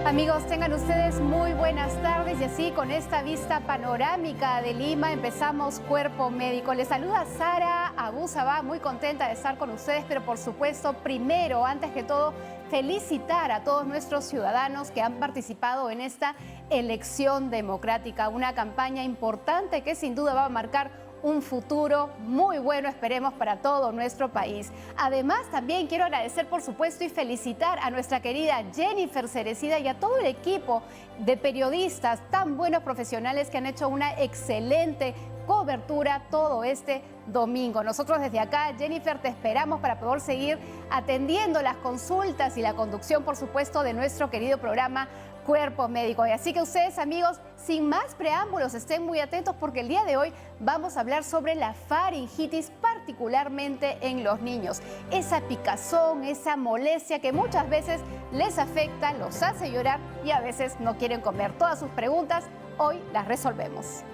Amigos, tengan ustedes muy buenas tardes y así con esta vista panorámica de Lima empezamos Cuerpo Médico. Les saluda Sara Abu Sabah, muy contenta de estar con ustedes, pero por supuesto, primero, antes que todo, felicitar a todos nuestros ciudadanos que han participado en esta elección democrática, una campaña importante que sin duda va a marcar un futuro muy bueno, esperemos, para todo nuestro país. Además, también quiero agradecer, por supuesto, y felicitar a nuestra querida Jennifer Cerecida y a todo el equipo de periodistas tan buenos profesionales que han hecho una excelente cobertura todo este domingo. Nosotros desde acá, Jennifer, te esperamos para poder seguir atendiendo las consultas y la conducción, por supuesto, de nuestro querido programa Cuerpo Médico. Y así que ustedes, amigos, sin más preámbulos, estén muy atentos porque el día de hoy vamos a hablar sobre la faringitis, particularmente en los niños. Esa picazón, esa molestia que muchas veces les afecta, los hace llorar y a veces no quieren comer. Todas sus preguntas hoy las resolvemos.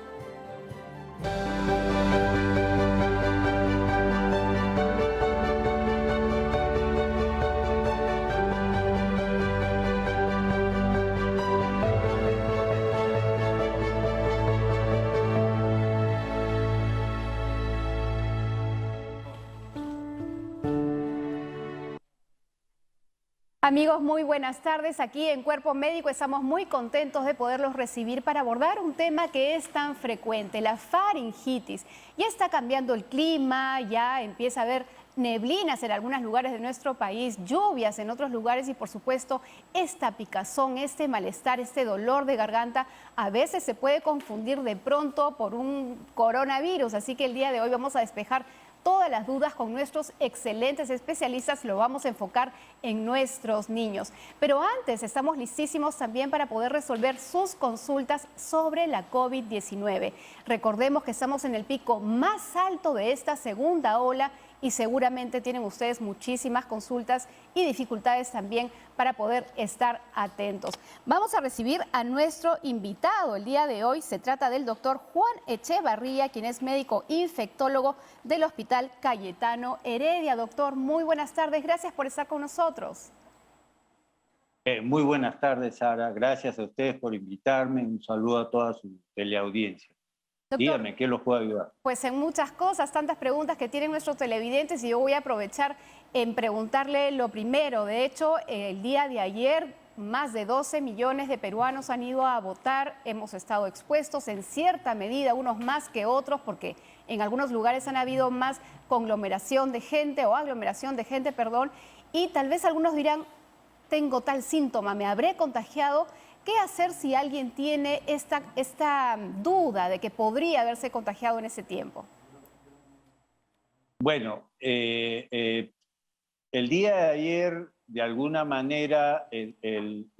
Amigos, muy buenas tardes. Aquí en Cuerpo Médico estamos muy contentos de poderlos recibir para abordar un tema que es tan frecuente, la faringitis. Ya está cambiando el clima, ya empieza a haber neblinas en algunos lugares de nuestro país, lluvias en otros lugares y por supuesto esta picazón, este malestar, este dolor de garganta a veces se puede confundir de pronto por un coronavirus. Así que el día de hoy vamos a despejar todas las dudas con nuestros excelentes especialistas, lo vamos a enfocar en nuestros niños. Pero antes estamos listísimos también para poder resolver sus consultas sobre la COVID-19. Recordemos que estamos en el pico más alto de esta segunda ola y seguramente tienen ustedes muchísimas consultas y dificultades también para poder estar atentos. Vamos a recibir a nuestro invitado el día de hoy. Se trata del doctor Juan Echevarría, quien es médico infectólogo del Hospital Cayetano Heredia. Doctor, muy buenas tardes. Gracias por estar con nosotros. Muy buenas tardes, Sara. Gracias a ustedes por invitarme. Un saludo a toda su teleaudiencia. Doctor, dígame, ¿qué los puedo ayudar? Pues en muchas cosas, tantas preguntas que tienen nuestros televidentes y yo voy a aprovechar en preguntarle lo primero. De hecho, el día de ayer más de 12 millones de peruanos han ido a votar. Hemos estado expuestos en cierta medida, unos más que otros, porque en algunos lugares han habido más conglomeración de gente o aglomeración de gente, perdón, y tal vez algunos dirán, tengo tal síntoma, me habré contagiado. ¿Qué hacer si alguien tiene esta duda de que podría haberse contagiado en ese tiempo? Bueno, el día de ayer, de alguna manera,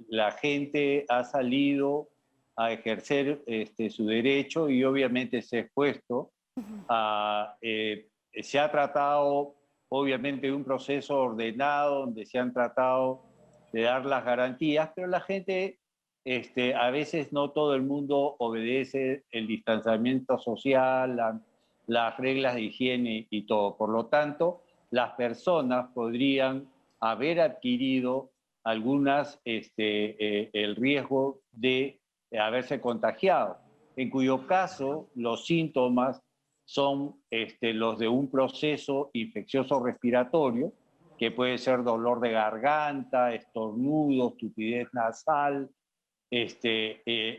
la gente ha salido a ejercer su derecho y obviamente se ha expuesto. Se ha tratado, obviamente, de un proceso ordenado donde se han tratado de dar las garantías, pero la gente... a veces no todo el mundo obedece el distanciamiento social, las reglas de higiene y todo. Por lo tanto, las personas podrían haber adquirido el riesgo de haberse contagiado, en cuyo caso los síntomas son los de un proceso infeccioso respiratorio, que puede ser dolor de garganta, estornudos, tupidez nasal.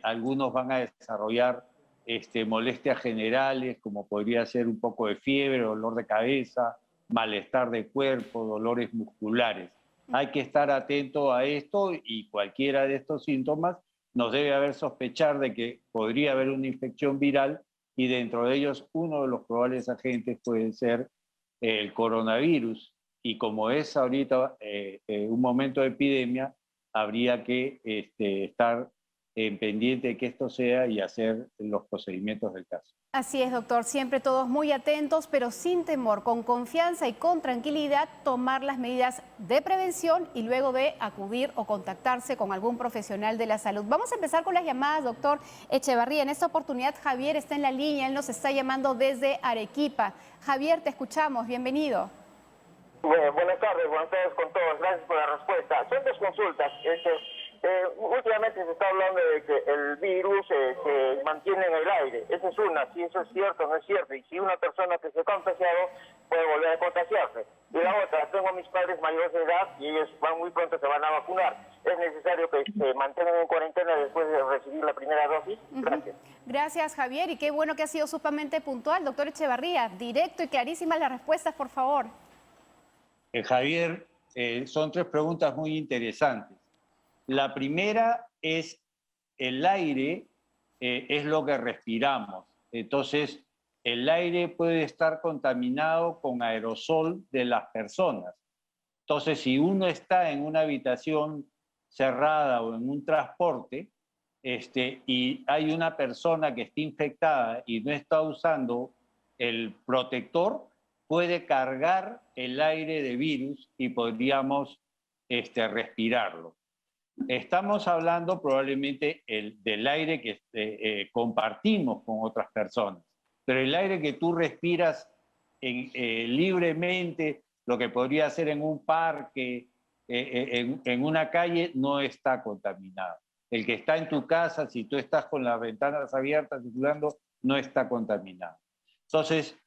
Algunos van a desarrollar molestias generales, como podría ser un poco de fiebre, dolor de cabeza, malestar de cuerpo, dolores musculares. Hay que estar atento a esto y cualquiera de estos síntomas nos debe haber sospechar de que podría haber una infección viral y dentro de ellos uno de los probables agentes puede ser el coronavirus. Y como es ahorita un momento de epidemia, habría que estar pendiente de que esto sea y hacer los procedimientos del caso. Así es, doctor. Siempre todos muy atentos, pero sin temor, con confianza y con tranquilidad, tomar las medidas de prevención y luego de acudir o contactarse con algún profesional de la salud. Vamos a empezar con las llamadas, doctor Echevarría. En esta oportunidad, Javier está en la línea. Él nos está llamando desde Arequipa. Javier, te escuchamos. Bienvenido. Buenas tardes con todos. Gracias por la respuesta. Son dos consultas. Últimamente se está hablando de que el virus se mantiene en el aire. Esa es una, si eso es cierto o no es cierto. Y si una persona que se ha contagiado puede volver a contagiarse. Y la otra, tengo a mis padres mayores de edad y ellos muy pronto se van a vacunar. ¿Es necesario que se mantengan en cuarentena después de recibir la primera dosis? Gracias. Gracias, Javier. Y qué bueno que ha sido sumamente puntual. Doctor Echevarría, directo y clarísimas las respuestas, por favor. Javier, son tres preguntas muy interesantes. La primera es, el aire es lo que respiramos. Entonces, el aire puede estar contaminado con aerosol de las personas. Entonces, si uno está en una habitación cerrada o en un transporte, y hay una persona que está infectada y no está usando el protector, puede cargar el aire de virus y podríamos respirarlo. Estamos hablando probablemente del aire que compartimos con otras personas, pero el aire que tú respiras libremente, lo que podría ser en un parque, en una calle, no está contaminado. El que está en tu casa, si tú estás con las ventanas abiertas circulando, no está contaminado. Entonces,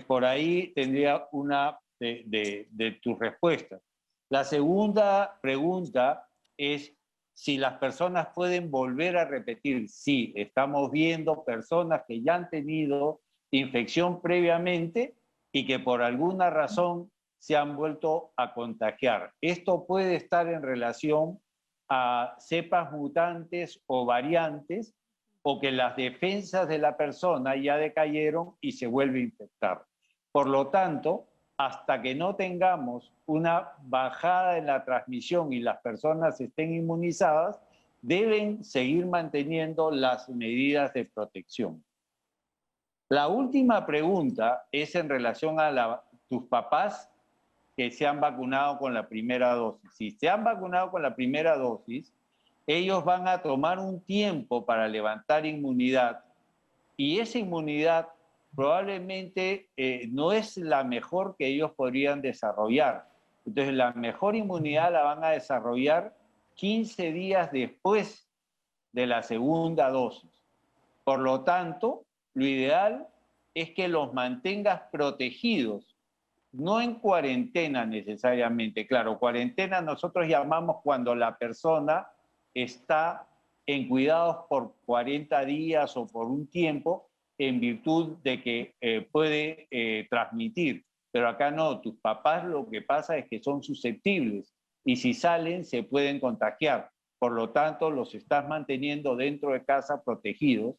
por ahí tendría una de tus respuestas. La segunda pregunta es si las personas pueden volver a repetir. Sí, estamos viendo personas que ya han tenido infección previamente y que por alguna razón se han vuelto a contagiar. Esto puede estar en relación a cepas mutantes o variantes, o que las defensas de la persona ya decayeron y se vuelve a infectar. Por lo tanto, hasta que no tengamos una bajada en la transmisión y las personas estén inmunizadas, deben seguir manteniendo las medidas de protección. La última pregunta es en relación a tus papás que se han vacunado con la primera dosis. Si se han vacunado con la primera dosis, ellos van a tomar un tiempo para levantar inmunidad y esa inmunidad probablemente no es la mejor que ellos podrían desarrollar. Entonces, la mejor inmunidad la van a desarrollar 15 días después de la segunda dosis. Por lo tanto, lo ideal es que los mantengas protegidos, no en cuarentena necesariamente. Claro, cuarentena nosotros llamamos cuando la persona está en cuidados por 40 días o por un tiempo, en virtud de que puede transmitir. Pero acá no, tus papás lo que pasa es que son susceptibles y si salen se pueden contagiar. Por lo tanto, los estás manteniendo dentro de casa protegidos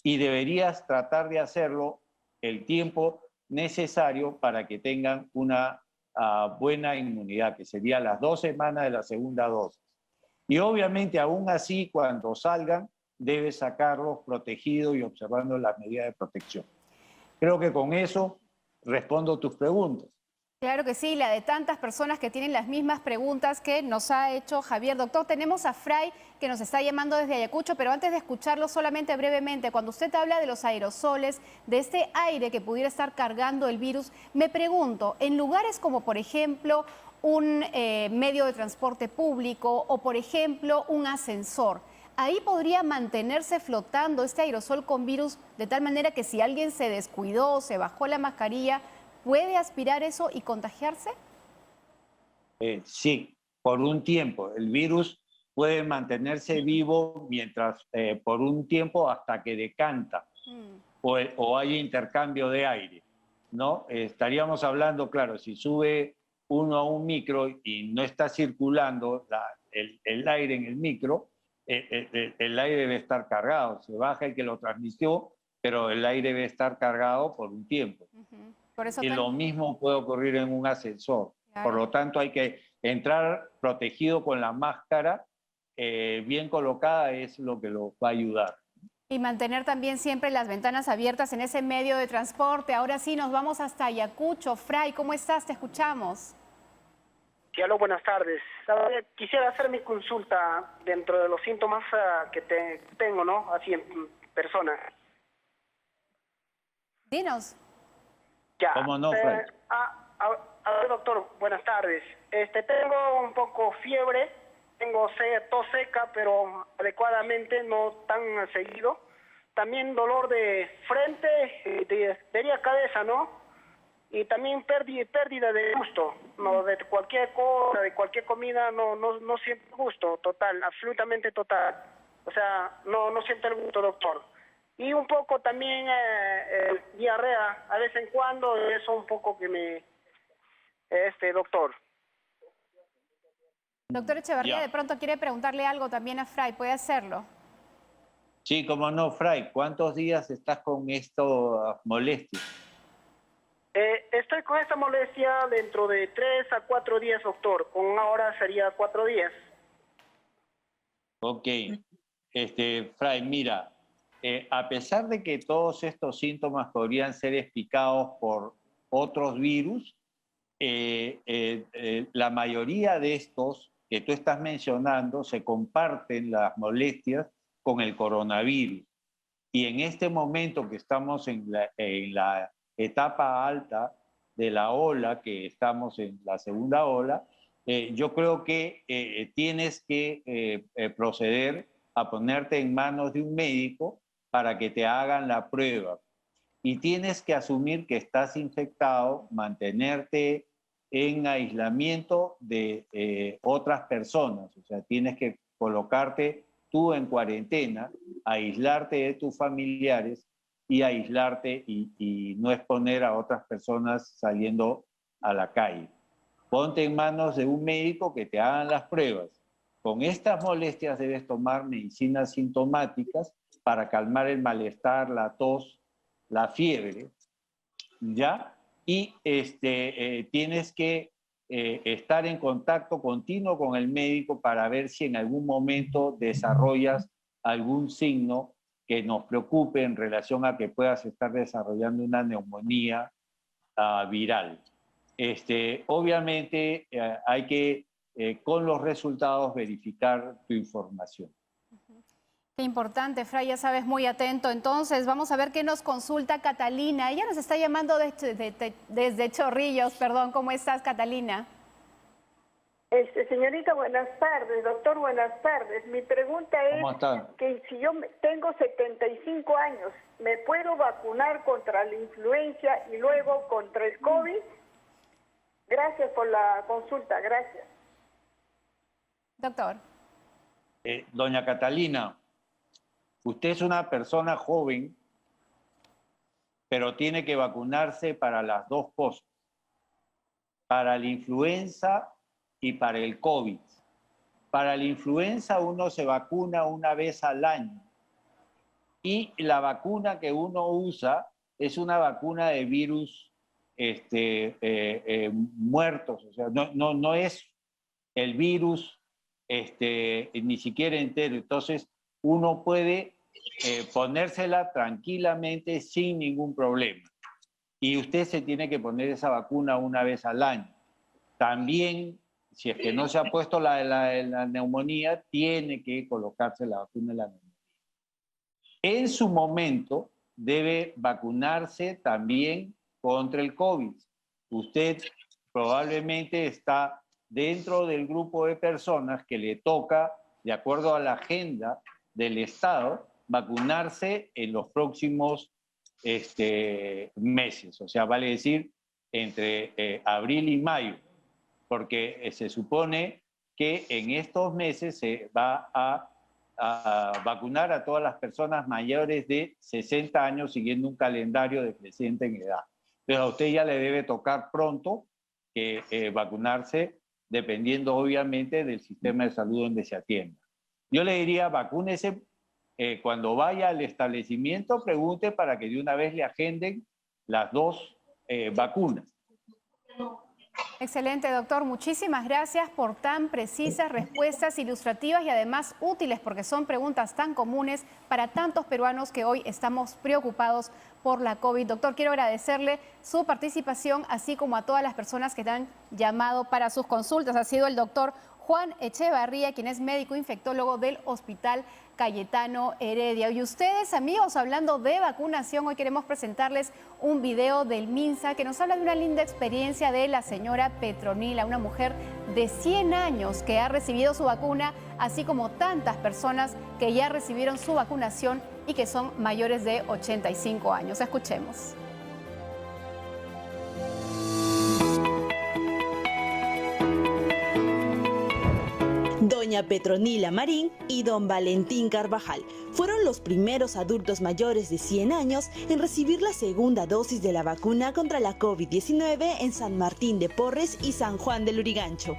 y deberías tratar de hacerlo el tiempo necesario para que tengan una buena inmunidad, que sería las 2 semanas de la segunda dosis. Y obviamente, aún así, cuando salgan, debes sacarlos protegidos y observando las medidas de protección. Creo que con eso respondo tus preguntas. Claro que sí, la de tantas personas que tienen las mismas preguntas que nos ha hecho Javier. Doctor, tenemos a Fray que nos está llamando desde Ayacucho, pero antes de escucharlo solamente brevemente, cuando usted habla de los aerosoles, de este aire que pudiera estar cargando el virus, me pregunto, en lugares como por ejemplo un medio de transporte público o por ejemplo un ascensor, ¿ahí podría mantenerse flotando este aerosol con virus de tal manera que si alguien se descuidó, se bajó la mascarilla, ¿puede aspirar eso y contagiarse? Sí, por un tiempo. El virus puede mantenerse vivo por un tiempo hasta que decanta o hay intercambio de aire, ¿no? Estaríamos hablando, claro, si sube uno a un micro y no está circulando el aire en el micro, el aire debe estar cargado. Se baja el que lo transmitió, pero el aire debe estar cargado por un tiempo. Por eso y lo mismo puede ocurrir en un ascensor. Claro. Por lo tanto, hay que entrar protegido con la máscara bien colocada, es lo que lo va a ayudar. Y mantener también siempre las ventanas abiertas en ese medio de transporte. Ahora sí, nos vamos hasta Ayacucho. Fray, ¿cómo estás? Te escuchamos. Sí, aló, buenas tardes. Quisiera hacer mi consulta dentro de los síntomas que tengo, ¿no? Así en persona. Dinos. Ya. ¿Cómo no, Fray? A ver, doctor, buenas tardes. Tengo un poco fiebre, tengo tos seca, pero adecuadamente, no tan seguido. También dolor de frente, de cabeza, ¿no? Y también pérdida de gusto, no, de cualquier cosa, de cualquier comida, no siento gusto total, absolutamente total. O sea, no siento el gusto, doctor. Y un poco también diarrea, a vez en cuando, eso un poco que me... doctor. Doctor Echeverría, de pronto quiere preguntarle algo también a Fray, ¿puede hacerlo? Sí, cómo no, Fray. ¿Cuántos días estás con estas molestias? Estoy con esta molestia dentro de 3 a 4 días, doctor. Con una hora sería 4 días. Ok. Fray, mira, a pesar de que todos estos síntomas podrían ser explicados por otros virus, la mayoría de estos que tú estás mencionando se comparten las molestias con el coronavirus. Y en este momento que estamos en la etapa alta de la ola, que estamos en la segunda ola, yo creo que tienes que proceder a ponerte en manos de un médico para que te hagan la prueba. Y tienes que asumir que estás infectado, mantenerte en aislamiento de otras personas. O sea, tienes que colocarte tú en cuarentena, aislarte de tus familiares y aislarte y no exponer a otras personas saliendo a la calle. Ponte en manos de un médico que te hagan las pruebas. Con estas molestias debes tomar medicinas sintomáticas para calmar el malestar, la tos, la fiebre, ¿ya? Y tienes que estar en contacto continuo con el médico para ver si en algún momento desarrollas algún signo que nos preocupe en relación a que puedas estar desarrollando una neumonía viral. Obviamente hay que, con los resultados, verificar tu información. Qué importante, Fray, ya sabes, muy atento. Entonces, vamos a ver qué nos consulta Catalina. Ella nos está llamando desde Chorrillos, perdón. ¿Cómo estás, Catalina? Señorita, buenas tardes. Doctor, buenas tardes. Mi pregunta es que si yo tengo 75 años, ¿me puedo vacunar contra la influenza y luego contra el COVID? Gracias por la consulta, gracias. Doctor. Doña Catalina, usted es una persona joven, pero tiene que vacunarse para las dos cosas, para la influenza y para el COVID. Para la influenza uno se vacuna una vez al año y la vacuna que uno usa es una vacuna de virus muertos, o sea, no es el virus ni siquiera entero. Entonces uno puede ponérsela tranquilamente sin ningún problema. Y usted se tiene que poner esa vacuna una vez al año. También, si es que no se ha puesto la neumonía, tiene que colocarse la vacuna de la neumonía. En su momento, debe vacunarse también contra el COVID. Usted probablemente está dentro del grupo de personas que le toca, de acuerdo a la agenda del Estado, vacunarse en los próximos meses. O sea, vale decir, entre abril y mayo, porque se supone que en estos meses se va a vacunar a todas las personas mayores de 60 años siguiendo un calendario decreciente en edad. Pero a usted ya le debe tocar pronto vacunarse, dependiendo obviamente del sistema de salud donde se atienda. Yo le diría, vacúnese cuando vaya al establecimiento, pregunte para que de una vez le agenden las dos vacunas. Excelente, doctor. Muchísimas gracias por tan precisas respuestas ilustrativas y además útiles, porque son preguntas tan comunes para tantos peruanos que hoy estamos preocupados por la COVID. Doctor, quiero agradecerle su participación, así como a todas las personas que te han llamado para sus consultas. Ha sido el doctor Juan Echevarría, quien es médico infectólogo del Hospital Cayetano Heredia. Y ustedes, amigos, hablando de vacunación, hoy queremos presentarles un video del MINSA que nos habla de una linda experiencia de la señora Petronila, una mujer de 100 años que ha recibido su vacuna, así como tantas personas que ya recibieron su vacunación y que son mayores de 85 años. Escuchemos. Doña Petronila Marín y don Valentín Carvajal fueron los primeros adultos mayores de 100 años en recibir la segunda dosis de la vacuna contra la COVID-19 en San Martín de Porres y San Juan del Lurigancho.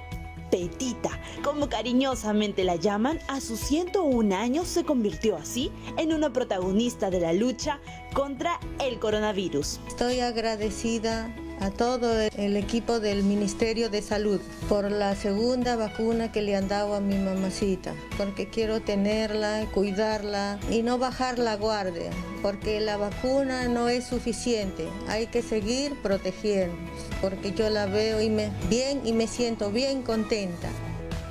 Petita, como cariñosamente la llaman, a sus 101 años se convirtió así en una protagonista de la lucha contra el coronavirus. Estoy agradecida a todo el equipo del Ministerio de Salud por la segunda vacuna que le han dado a mi mamacita, porque quiero tenerla, cuidarla y no bajar la guardia, porque la vacuna no es suficiente, hay que seguir protegiéndonos, porque yo la veo bien y me siento bien contenta.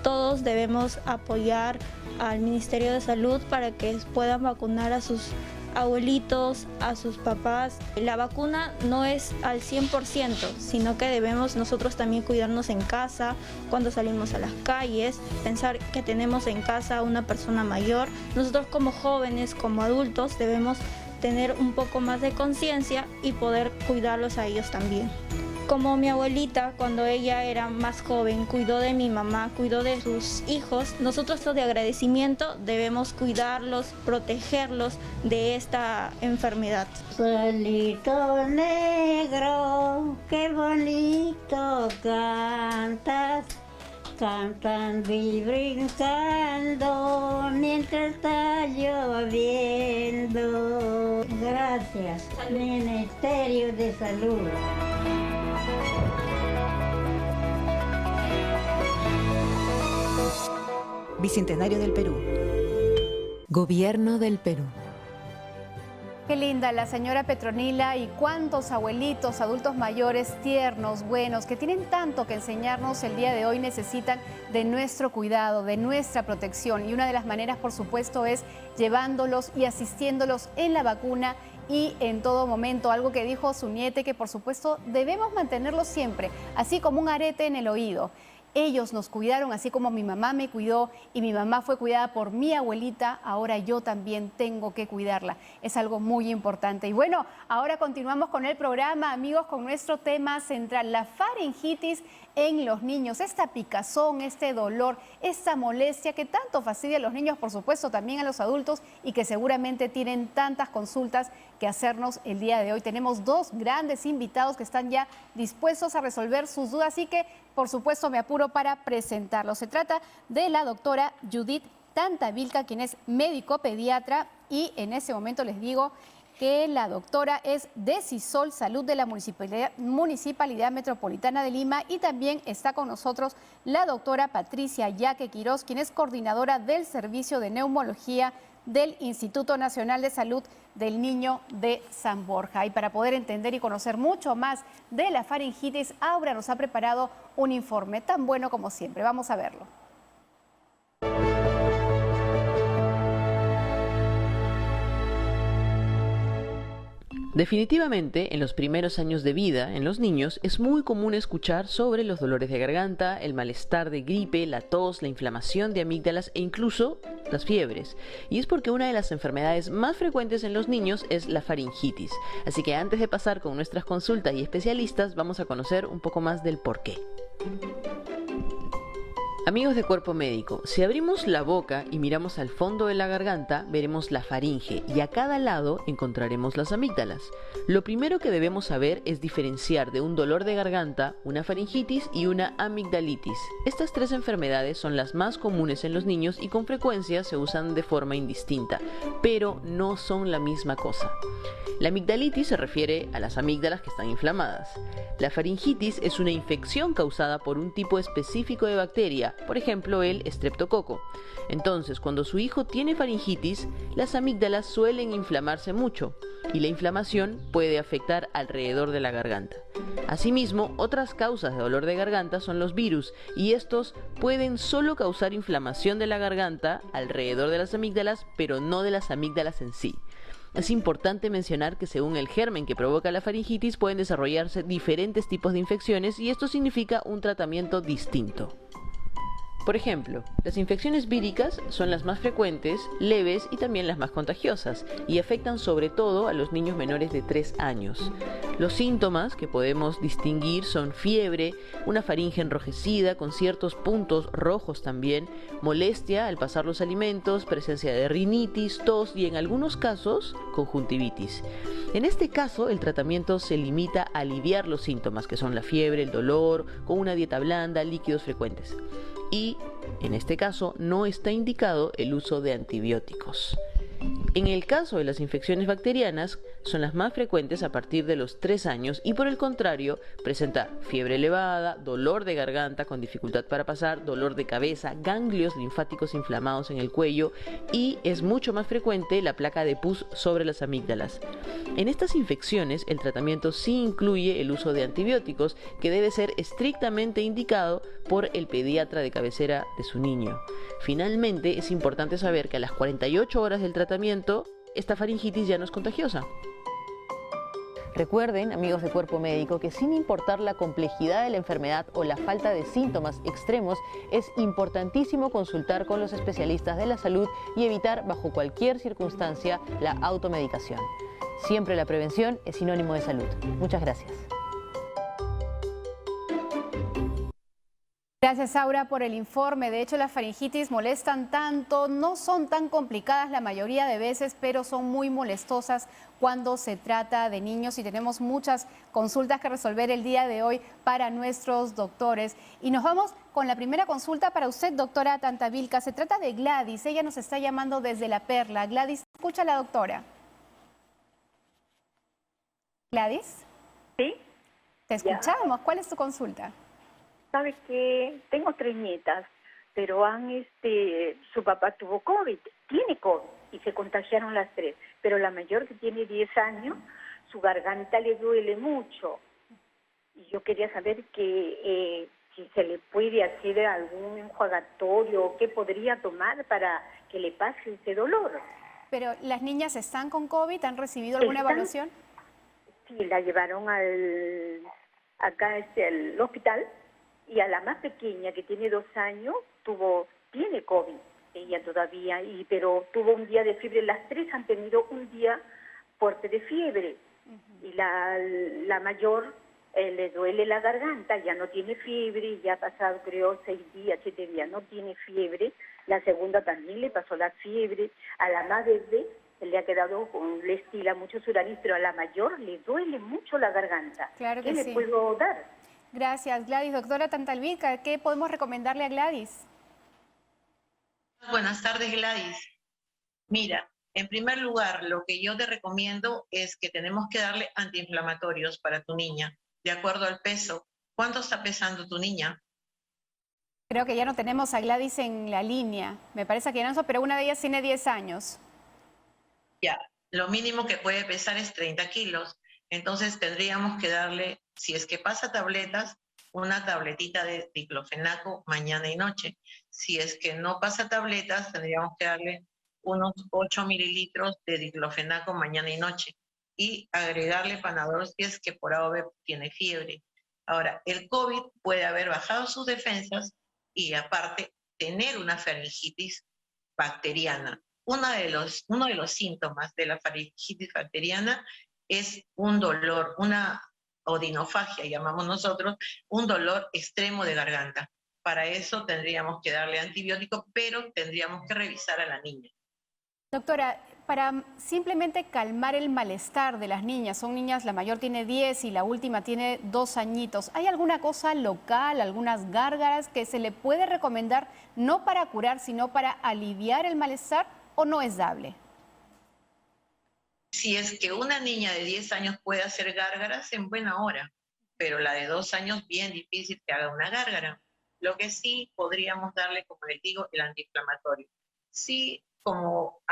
Todos debemos apoyar al Ministerio de Salud para que puedan vacunar a sus abuelitos, a sus papás. La vacuna no es al 100%, sino que debemos nosotros también cuidarnos en casa, cuando salimos a las calles, pensar que tenemos en casa a una persona mayor. Nosotros como jóvenes, como adultos, debemos tener un poco más de conciencia y poder cuidarlos a ellos también. Como mi abuelita, cuando ella era más joven, cuidó de mi mamá, cuidó de sus hijos, nosotros de agradecimiento debemos cuidarlos, protegerlos de esta enfermedad. Solito negro, qué bonito cantas, cantando y brincando mientras está lloviendo. Gracias, Ministerio de Salud. Bicentenario del Perú. Gobierno del Perú. Qué linda la señora Petronila y cuántos abuelitos, adultos mayores, tiernos, buenos, que tienen tanto que enseñarnos el día de hoy, necesitan de nuestro cuidado, de nuestra protección. Y una de las maneras, por supuesto, es llevándolos y asistiéndolos en la vacuna y en todo momento. Algo que dijo su niete, que por supuesto debemos mantenerlo siempre, así como un arete en el oído. Ellos nos cuidaron, así como mi mamá me cuidó y mi mamá fue cuidada por mi abuelita, ahora yo también tengo que cuidarla. Es algo muy importante. Y bueno, ahora continuamos con el programa, amigos, con nuestro tema central, la faringitis en los niños. Esta picazón, este dolor, esta molestia que tanto fastidia a los niños, por supuesto también a los adultos, y que seguramente tienen tantas consultas que hacernos el día de hoy. Tenemos dos grandes invitados que están ya dispuestos a resolver sus dudas, así que por supuesto me apuro para presentarlos. Se trata de la doctora Judith Tantavilca, quien es médico pediatra, y en ese momento les digo que la doctora es de CISOL Salud de la Municipalidad Metropolitana de Lima, y también está con nosotros la doctora Patricia Yaque Quiroz, quien es coordinadora del Servicio de Neumología del Instituto Nacional de Salud del Niño de San Borja. Y para poder entender y conocer mucho más de la faringitis, Aura nos ha preparado un informe tan bueno como siempre. Vamos a verlo. Definitivamente, en los primeros años de vida, en los niños, es muy común escuchar sobre los dolores de garganta, el malestar de gripe, la tos, la inflamación de amígdalas e incluso las fiebres. Y es porque una de las enfermedades más frecuentes en los niños es la faringitis. Así que antes de pasar con nuestras consultas y especialistas, vamos a conocer un poco más del porqué. Amigos de Cuerpo Médico, si abrimos la boca y miramos al fondo de la garganta, veremos la faringe y a cada lado encontraremos las amígdalas. Lo primero que debemos saber es diferenciar de un dolor de garganta, una faringitis y una amigdalitis. Estas tres enfermedades son las más comunes en los niños y con frecuencia se usan de forma indistinta, pero no son la misma cosa. La amigdalitis se refiere a las amígdalas que están inflamadas. La faringitis es una infección causada por un tipo específico de bacteria, por ejemplo el estreptococo. Entonces, cuando su hijo tiene faringitis, las amígdalas suelen inflamarse mucho y la inflamación puede afectar alrededor de la garganta. Asimismo, otras causas de dolor de garganta son los virus y estos pueden solo causar inflamación de la garganta alrededor de las amígdalas, pero no de las amígdalas en sí. Es importante mencionar que según el germen que provoca la faringitis pueden desarrollarse diferentes tipos de infecciones y esto significa un tratamiento distinto. Por ejemplo, las infecciones víricas son las más frecuentes, leves y también las más contagiosas y afectan sobre todo a los niños menores de 3 años. Los síntomas que podemos distinguir son fiebre, una faringe enrojecida con ciertos puntos rojos también, molestia al pasar los alimentos, presencia de rinitis, tos y en algunos casos conjuntivitis. En este caso, el tratamiento se limita a aliviar los síntomas que son la fiebre, el dolor, con una dieta blanda, líquidos frecuentes. Y, en este caso, no está indicado el uso de antibióticos. En el caso de las infecciones bacterianas, son las más frecuentes a partir de los 3 años y por el contrario, presenta fiebre elevada, dolor de garganta con dificultad para pasar, dolor de cabeza, ganglios linfáticos inflamados en el cuello y es mucho más frecuente la placa de pus sobre las amígdalas. En estas infecciones, el tratamiento sí incluye el uso de antibióticos que debe ser estrictamente indicado por el pediatra de cabecera de su niño. Finalmente, es importante saber que a las 48 horas del tratamiento, esta faringitis ya no es contagiosa. Recuerden, amigos de Cuerpo Médico, que sin importar la complejidad de la enfermedad o la falta de síntomas extremos, es importantísimo consultar con los especialistas de la salud y evitar bajo cualquier circunstancia la automedicación. Siempre la prevención es sinónimo de salud. Muchas gracias. Gracias, Aura, por el informe. De hecho, las faringitis molestan tanto, no son tan complicadas la mayoría de veces, pero son muy molestosas cuando se trata de niños y tenemos muchas consultas que resolver el día de hoy para nuestros doctores. Y nos vamos con la primera consulta para usted, doctora Tantavilca. Se trata de Gladys. Ella nos está llamando desde La Perla. Gladys, escucha a la doctora. Gladys. Sí. Te escuchamos. ¿Cuál es tu consulta? Sabes que tengo 3 nietas, pero su papá tuvo COVID, tiene COVID y se contagiaron las 3, pero la mayor que tiene 10 años, su garganta le duele mucho. Y yo quería saber que si se le puede hacer algún enjuagatorio, qué podría tomar para que le pase ese dolor. Pero las niñas están con COVID, ¿han recibido alguna evaluación? Sí, la llevaron al hospital. Y a la más pequeña, que tiene 2 años, tiene COVID, ella todavía, pero tuvo un día de fiebre. Las 3 han tenido un día fuerte de fiebre. Y la mayor le duele la garganta, ya no tiene fiebre, ya ha pasado creo 6 días, 7 días, no tiene fiebre. La segunda también le pasó la fiebre. A la más bebé le ha quedado, le estila mucho su nariz, pero a la mayor le duele mucho la garganta. Claro que ¿Qué sí. le puedo dar? Gracias, Gladys. Doctora Tantavilca, ¿qué podemos recomendarle a Gladys? Buenas tardes, Gladys. Mira, en primer lugar, lo que yo te recomiendo es que tenemos que darle antiinflamatorios para tu niña, de acuerdo al peso. ¿Cuánto está pesando tu niña? Creo que ya no tenemos a Gladys en la línea. Me parece que no, pero una de ellas tiene 10 años. Ya, lo mínimo que puede pesar es 30 kilos. Entonces tendríamos que darle, si es que pasa tabletas, una tabletita de diclofenaco mañana y noche. Si es que no pasa tabletas, tendríamos que darle unos 8 mililitros de diclofenaco mañana y noche. Y agregarle Panadol si es que por A o B tiene fiebre. Ahora, el COVID puede haber bajado sus defensas y aparte tener una faringitis bacteriana. Uno de los síntomas de la faringitis bacteriana es un dolor, una odinofagia, llamamos nosotros, un dolor extremo de garganta. para eso tendríamos que darle antibiótico, pero tendríamos que revisar a la niña. Doctora, para simplemente calmar el malestar de las niñas, son niñas, la mayor tiene 10 y la última tiene 2 añitos, ¿hay alguna cosa local, algunas gárgaras que se le puede recomendar no para curar, sino para aliviar el malestar o no es dable? Si es que una niña de 10 años puede hacer gárgaras, en buena hora, pero la de 2 años bien difícil que haga una gárgara. Lo que sí podríamos darle, como les digo, el antiinflamatorio. Sí, como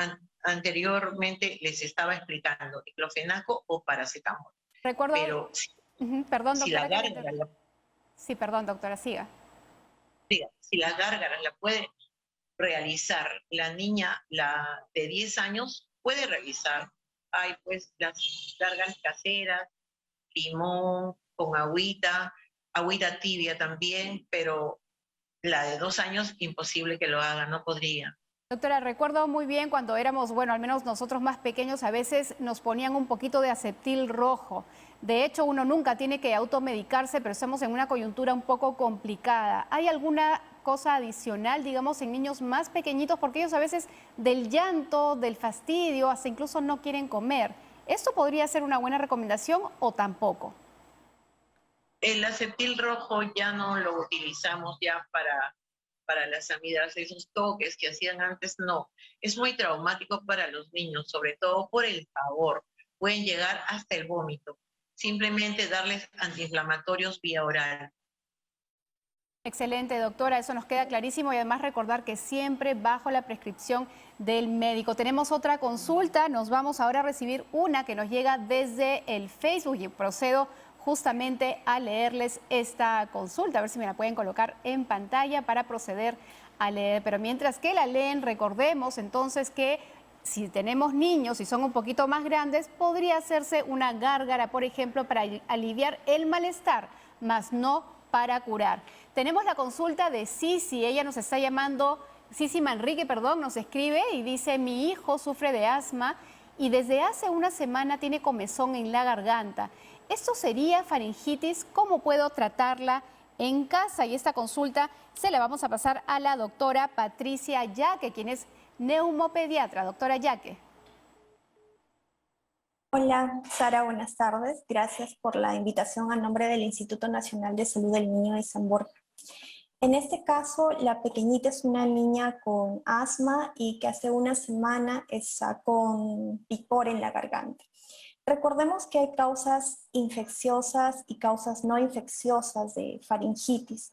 anteriormente les estaba explicando, diclofenaco o paracetamol. Recuerdo, pero perdón, doctora, si la gárgara sí, perdón, doctora, siga. Si las gárgaras la puede realizar la niña, la de 10 años, puede realizar. Hay pues las gárgaras caseras, limón con agüita tibia también, pero la de 2 años imposible que lo haga, no podría. Doctora, recuerdo muy bien cuando éramos, bueno, al menos nosotros más pequeños, a veces nos ponían un poquito de acetil rojo. De hecho, uno nunca tiene que automedicarse, pero estamos en una coyuntura un poco complicada. ¿Hay alguna cosa adicional, digamos, en niños más pequeñitos? Porque ellos a veces del llanto, del fastidio, hasta incluso no quieren comer. ¿Esto podría ser una buena recomendación o tampoco? El acetil rojo ya no lo utilizamos ya para las amigas, esos toques que hacían antes, no. Es muy traumático para los niños, sobre todo por el sabor. Pueden llegar hasta el vómito. Simplemente darles antiinflamatorios vía oral. Excelente, doctora, eso nos queda clarísimo y además recordar que siempre bajo la prescripción del médico. Tenemos otra consulta, nos vamos ahora a recibir una que nos llega desde el Facebook y procedo justamente a leerles esta consulta, a ver si me la pueden colocar en pantalla para proceder a leer. Pero mientras que la leen, recordemos entonces que si tenemos niños y son un poquito más grandes, podría hacerse una gárgara, por ejemplo, para aliviar el malestar, más no para curar. Tenemos la consulta de Sisi, ella nos está llamando, Sisi Manrique, perdón, nos escribe y dice: mi hijo sufre de asma y desde hace una semana tiene comezón en la garganta. ¿Esto sería faringitis? ¿Cómo puedo tratarla en casa? Y esta consulta se la vamos a pasar a la doctora Patricia Yaque, quien es neumopediatra. Doctora Yaque. Hola, Sara, buenas tardes. Gracias por la invitación a nombre del Instituto Nacional de Salud del Niño de San Borja. En este caso, la pequeñita es una niña con asma y que hace una semana está con picor en la garganta. Recordemos que hay causas infecciosas y causas no infecciosas de faringitis.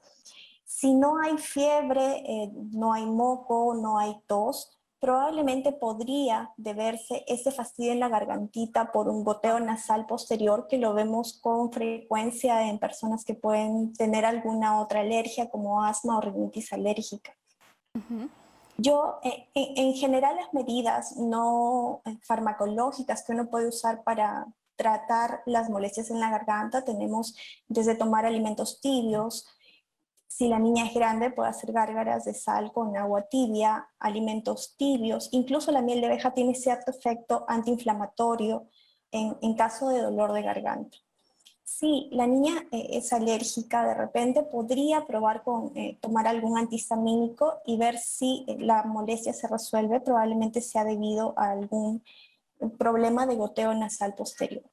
Si no hay fiebre, no hay moco, no hay tos, probablemente podría deberse este fastidio en la gargantita por un goteo nasal posterior que lo vemos con frecuencia en personas que pueden tener alguna otra alergia como asma o rinitis alérgica. Yo, en general, las medidas no farmacológicas que uno puede usar para tratar las molestias en la garganta, tenemos desde tomar alimentos tibios. Si la niña es grande, puede hacer gárgaras de sal con agua tibia, alimentos tibios. Incluso la miel de abeja tiene cierto efecto antiinflamatorio en caso de dolor de garganta. Si la niña es alérgica, de repente podría probar con tomar algún antihistamínico y ver si la molestia se resuelve. Probablemente sea debido a algún problema de goteo nasal posterior.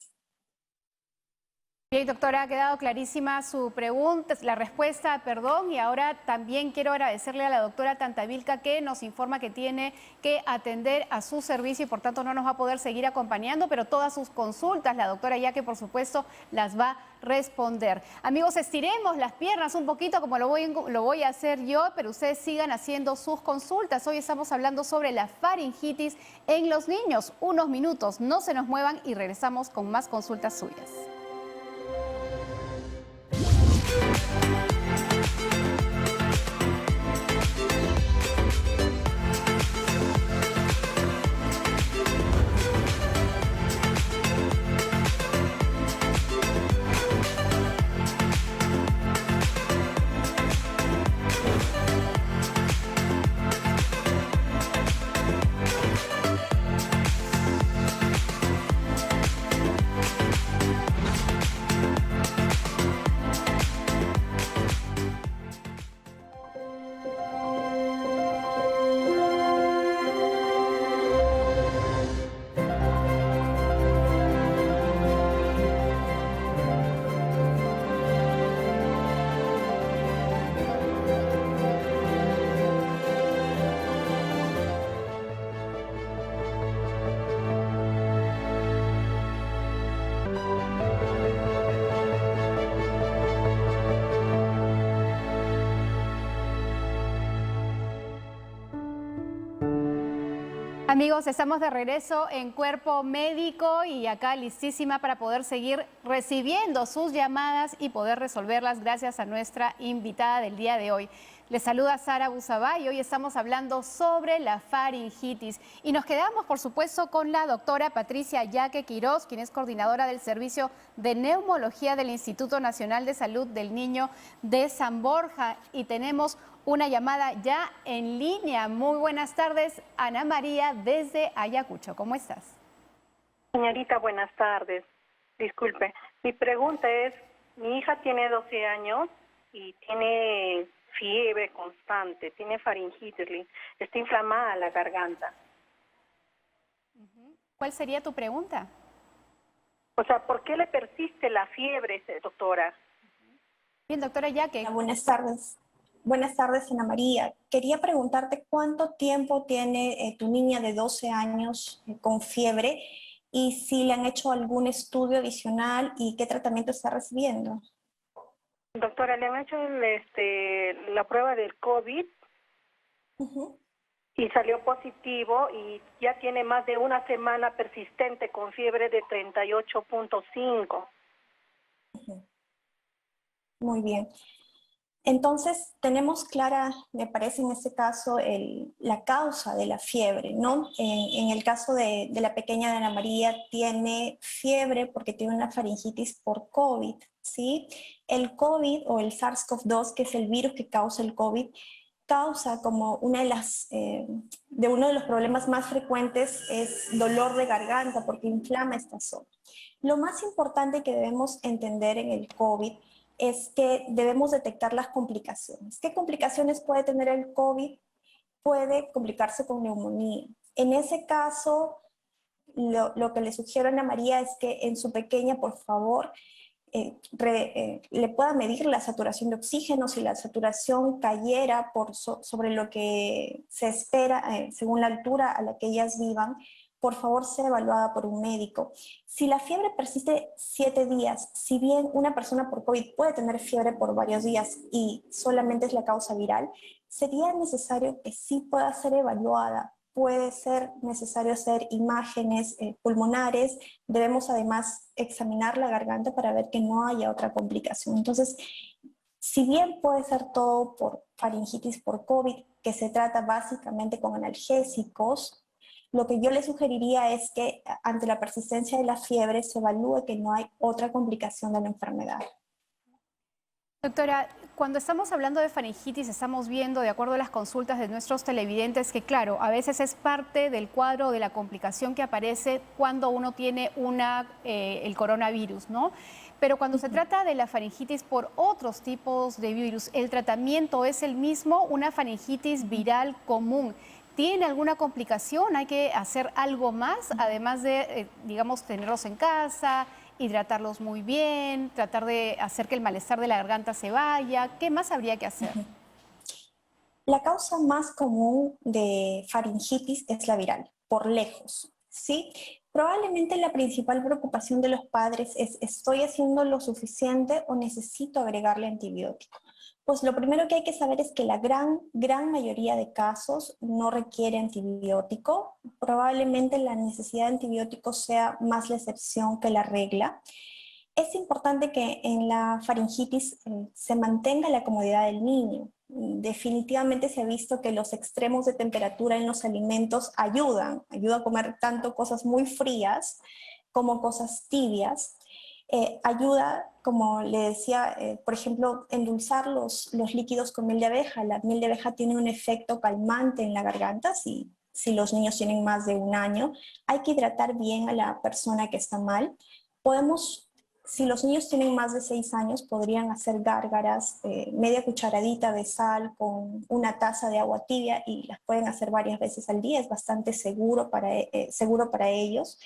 Bien, doctora, ha quedado clarísima su pregunta, la respuesta, perdón, y ahora también quiero agradecerle a la doctora Tantavilca que nos informa que tiene que atender a su servicio y por tanto no nos va a poder seguir acompañando, pero todas sus consultas, la doctora Yaque, por supuesto, las va a responder. Amigos, estiremos las piernas un poquito como lo voy a hacer yo, pero ustedes sigan haciendo sus consultas. Hoy estamos hablando sobre la faringitis en los niños. Unos minutos, no se nos muevan y regresamos con más consultas suyas. Amigos, estamos de regreso en Cuerpo Médico y acá listísima para poder seguir recibiendo sus llamadas y poder resolverlas gracias a nuestra invitada del día de hoy. Les saluda Sara Abusabá y hoy estamos hablando sobre la faringitis. Y nos quedamos, por supuesto, con la doctora Patricia Yaque Quiroz, quien es coordinadora del Servicio de Neumología del Instituto Nacional de Salud del Niño de San Borja. Y tenemos una llamada ya en línea. Muy buenas tardes, Ana María, desde Ayacucho. ¿Cómo estás? Señorita, buenas tardes. Disculpe, mi pregunta es, mi hija tiene 12 años y tiene fiebre constante, tiene faringitis, está inflamada la garganta. ¿Cuál sería tu pregunta? O sea, ¿por qué le persiste la fiebre, doctora? Bien, doctora Yaque. Buenas tardes. Buenas tardes, Ana María. Quería preguntarte cuánto tiempo tiene tu niña de 12 años con fiebre y si le han hecho algún estudio adicional y qué tratamiento está recibiendo. Doctora, le han hecho la prueba del COVID y salió positivo y ya tiene más de una semana persistente con fiebre de 38.5. Muy bien. Entonces, tenemos clara, me parece en este caso, la causa de la fiebre, ¿no? En el caso de la pequeña de Ana María, tiene fiebre porque tiene una faringitis por COVID, ¿sí? El COVID o el SARS-CoV-2, que es el virus que causa el COVID, causa como uno de los problemas más frecuentes es dolor de garganta porque inflama esta zona. Lo más importante que debemos entender en el COVID es que debemos detectar las complicaciones. ¿Qué complicaciones puede tener el COVID? Puede complicarse con neumonía. En ese caso, lo que le sugiero a Ana María es que en su pequeña, por favor, le pueda medir la saturación de oxígeno. Si la saturación cayera sobre lo que se espera, según la altura a la que ellas vivan, por favor, sea evaluada por un médico. Si la fiebre persiste 7 días, si bien una persona por COVID puede tener fiebre por varios días y solamente es la causa viral, sería necesario que sí pueda ser evaluada. Puede ser necesario hacer imágenes pulmonares. Debemos además examinar la garganta para ver que no haya otra complicación. Entonces, si bien puede ser todo por faringitis por COVID, que se trata básicamente con analgésicos, lo que yo le sugeriría es que ante la persistencia de la fiebre se evalúe que no hay otra complicación de la enfermedad. Doctora, cuando estamos hablando de faringitis estamos viendo, de acuerdo a las consultas de nuestros televidentes, que claro, a veces es parte del cuadro de la complicación que aparece cuando uno tiene el coronavirus, ¿no? Pero cuando se trata de la faringitis por otros tipos de virus, ¿el tratamiento es el mismo? Una faringitis viral común, ¿tiene alguna complicación? ¿Hay que hacer algo más, además de, digamos, tenerlos en casa, hidratarlos muy bien, tratar de hacer que el malestar de la garganta se vaya? ¿Qué más habría que hacer? La causa más común de faringitis es la viral, por lejos, ¿sí? Probablemente la principal preocupación de los padres es, ¿estoy haciendo lo suficiente o necesito agregarle antibiótico? Pues lo primero que hay que saber es que la gran mayoría de casos no requiere antibiótico. Probablemente la necesidad de antibióticos sea más la excepción que la regla. Es importante que en la faringitis se mantenga la comodidad del niño. Definitivamente se ha visto que los extremos de temperatura en los alimentos ayudan a comer tanto cosas muy frías como cosas tibias. Ayuda, como le decía, por ejemplo, endulzar los líquidos con miel de abeja. La miel de abeja tiene un efecto calmante en la garganta si los niños tienen más de 1 año. Hay que hidratar bien a la persona que está mal. Si los niños tienen más de 6 años, podrían hacer gárgaras, media cucharadita de sal con 1 taza de agua tibia y las pueden hacer varias veces al día. Es bastante seguro para ellos.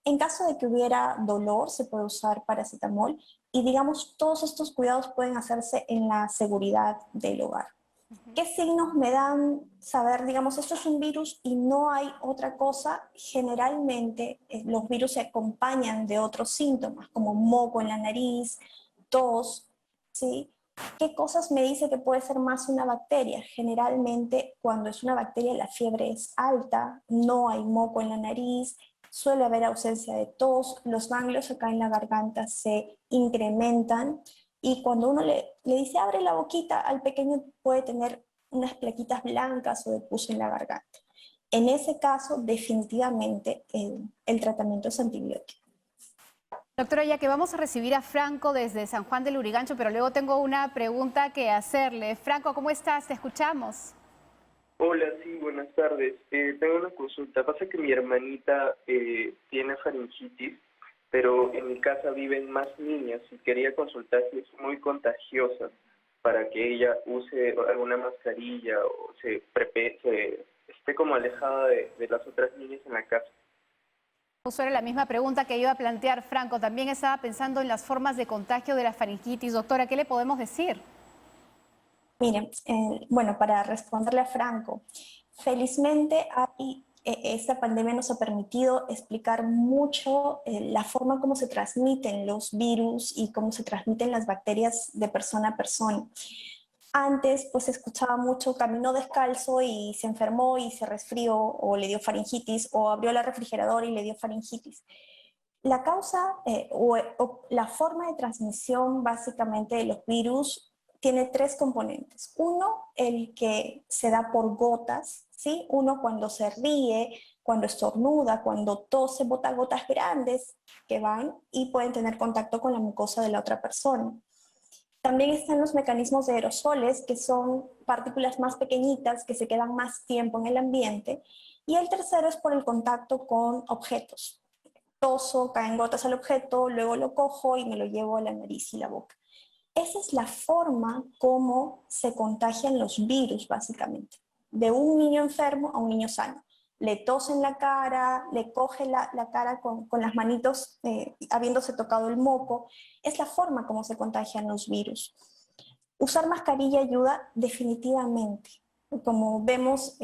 En caso de que hubiera dolor, se puede usar paracetamol y, digamos, todos estos cuidados pueden hacerse en la seguridad del hogar. ¿Qué signos me dan saber, digamos, esto es un virus y no hay otra cosa? Generalmente los virus se acompañan de otros síntomas, como moco en la nariz, tos, ¿sí? ¿Qué cosas me dice que puede ser más una bacteria? Generalmente, cuando es una bacteria, la fiebre es alta, no hay moco en la nariz, suele haber ausencia de tos, los ganglios acá en la garganta se incrementan y cuando uno le dice abre la boquita, al pequeño puede tener unas plaquitas blancas o de pus en la garganta. En ese caso, definitivamente, el tratamiento es antibiótico. Doctora, ya que vamos a recibir a Franco desde San Juan del Lurigancho, pero luego tengo una pregunta que hacerle. Franco, ¿cómo estás? Te escuchamos. Hola, sí, buenas tardes. Tengo una consulta. Pasa que mi hermanita tiene faringitis, pero en mi casa viven más niñas y quería consultar si es muy contagiosa para que ella use alguna mascarilla o se esté como alejada de las otras niñas en la casa. Eso era la misma pregunta que iba a plantear Franco. También estaba pensando en las formas de contagio de la faringitis. Doctora, ¿qué le podemos decir? Miren, bueno, para responderle a Franco, felizmente esta pandemia nos ha permitido explicar mucho la forma como se transmiten los virus y cómo se transmiten las bacterias de persona a persona. Antes, pues se escuchaba mucho caminó descalzo y se enfermó y se resfrió o le dio faringitis o abrió la refrigeradora y le dio faringitis. La causa o la forma de transmisión básicamente de los virus tiene tres componentes. Uno, el que se da por gotas, ¿sí? Uno cuando se ríe, cuando estornuda, cuando tose, bota gotas grandes que van y pueden tener contacto con la mucosa de la otra persona. También están los mecanismos de aerosoles, que son partículas más pequeñitas que se quedan más tiempo en el ambiente. Y el tercero es por el contacto con objetos. Toso, caen gotas al objeto, luego lo cojo y me lo llevo a la nariz y la boca. Esa es la forma como se contagian los virus, básicamente. De un niño enfermo a un niño sano. Le tose en la cara, le coge la cara con las manitos habiéndose tocado el moco. Es la forma como se contagian los virus. Usar mascarilla ayuda definitivamente. Como vemos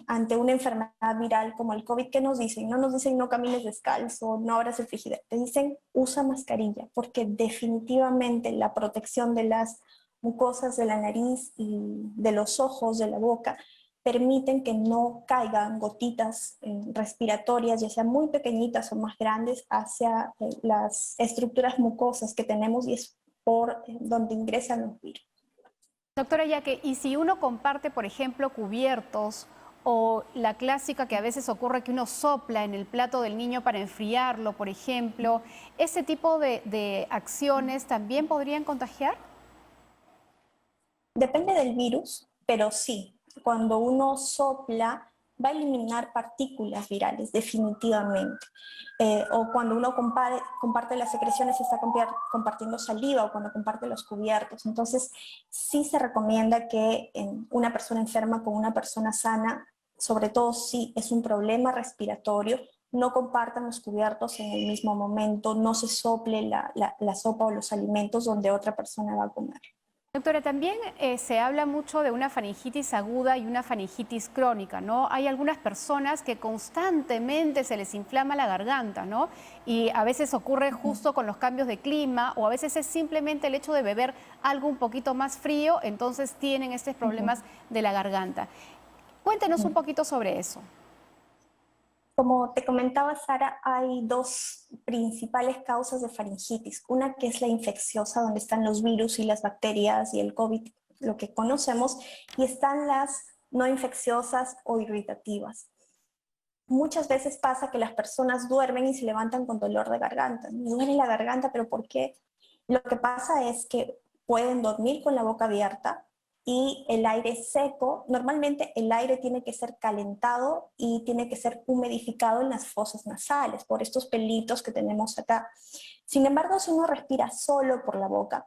ante una enfermedad viral como el COVID, ¿qué nos dicen? No nos dicen no camines descalzo, no abras el frigider. Te dicen usa mascarilla, porque definitivamente la protección de las mucosas de la nariz y de los ojos, de la boca, permiten que no caigan gotitas respiratorias, ya sean muy pequeñitas o más grandes, hacia las estructuras mucosas que tenemos y es por donde ingresan los virus. Doctora Yaque, ¿y si uno comparte, por ejemplo, cubiertos o la clásica que a veces ocurre que uno sopla en el plato del niño para enfriarlo, por ejemplo, ese tipo de acciones también podrían contagiar? Depende del virus, pero sí. Cuando uno sopla, va a eliminar partículas virales, definitivamente. O cuando uno comparte las secreciones, está compartiendo saliva o cuando comparte los cubiertos. Entonces, sí se recomienda que una persona enferma con una persona sana, sobre todo si es un problema respiratorio, no compartan los cubiertos en el mismo momento, no se sople la sopa o los alimentos donde otra persona va a comer. Doctora, también se habla mucho de una faringitis aguda y una faringitis crónica, ¿no? Hay algunas personas que constantemente se les inflama la garganta, ¿no? Y a veces ocurre justo con los cambios de clima o a veces es simplemente el hecho de beber algo un poquito más frío, entonces tienen estos problemas de la garganta. Cuéntenos un poquito sobre eso. Como te comentaba, Sara, hay dos principales causas de faringitis. Una que es la infecciosa, donde están los virus y las bacterias y el COVID, lo que conocemos, y están las no infecciosas o irritativas. Muchas veces pasa que las personas duermen y se levantan con dolor de garganta. Me duele la garganta, ¿pero por qué? Lo que pasa es que pueden dormir con la boca abierta, y el aire seco, normalmente el aire tiene que ser calentado y tiene que ser humidificado en las fosas nasales por estos pelitos que tenemos acá. Sin embargo, si uno respira solo por la boca,